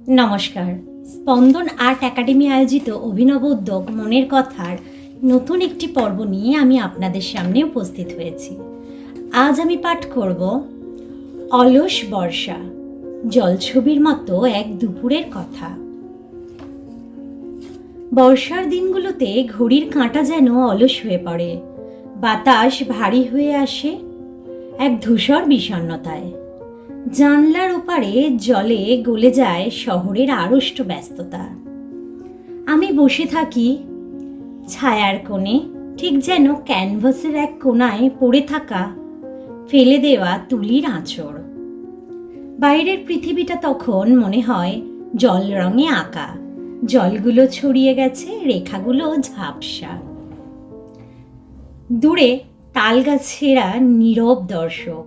নমস্কার। স্পন্দন art academy আয়োজিত অভিনব উদ্যোগ মনের কথার নতুন একটি পর্ব নিয়ে আমি আপনাদের সামনে উপস্থিত হয়েছি। আজ আমি পাঠ করব অলস বর্ষা, জলছবির মতো এক দুপুরের কথা। বর্ষার দিনগুলোতে ঘড়ির কাঁটা যেন অলস হয়ে পড়ে, বাতাস ভারী হয়ে আসে এক ধূসর বিষণ্ণতায়। জানলার ওপারে জলে গলে যায় শহরের আড়ষ্ট ব্যস্ততা। আমি বসে থাকি ছায়ার কোণে, ঠিক যেন ক্যানভাসের এক কোণায় পড়ে থাকা ফেলে দেওয়া তুলির আঁচড়। বাইরের পৃথিবীটা তখন মনে হয় জল রঙে আঁকা, জলগুলো ছড়িয়ে গেছে, রেখাগুলো ঝাপসা। দূরে তাল গাছেরা নীরব দর্শক,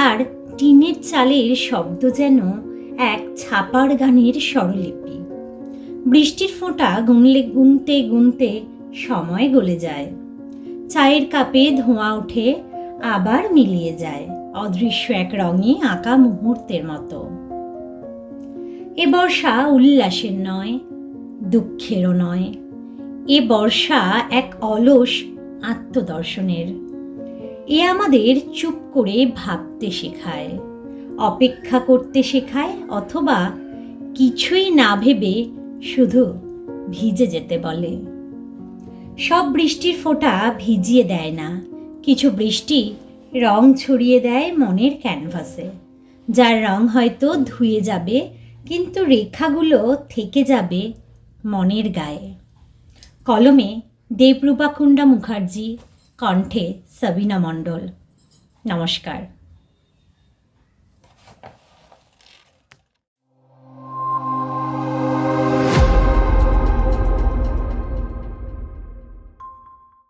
আর টিনের চালের শব্দ যেন এক ছাপার গানের স্বরলিপি। বৃষ্টির ফোঁটা গুনতে গুনতে সময় গলে যায়। চায়ের কাপে ধোঁয়া ওঠে, আবার মিলিয়ে যায় অদৃশ্য এক রঙে আঁকা মুহূর্তের মতো। এ বর্ষা উল্লাসের নয়, দুঃখেরও নয়। এ বর্ষা এক অলস আত্মদর্শনের। এ আমাদের চুপ করে ভাবতে শেখায়, অপেক্ষা করতে শেখায়, অথবা কিছুই না ভেবে শুধু ভিজে যেতে বলে। সব বৃষ্টির ফোঁটা ভিজিয়ে দেয় না, কিছু বৃষ্টি রং ছড়িয়ে দেয় মনের ক্যানভাসে, যার রং হয়তো ধুয়ে যাবে, কিন্তু রেখাগুলো থেকে যাবে মনের গায়ে। কলমে দেবরূপা কুণ্ডা মুখার্জি, কণ্ঠে সাবিনা মণ্ডল। নমস্কার।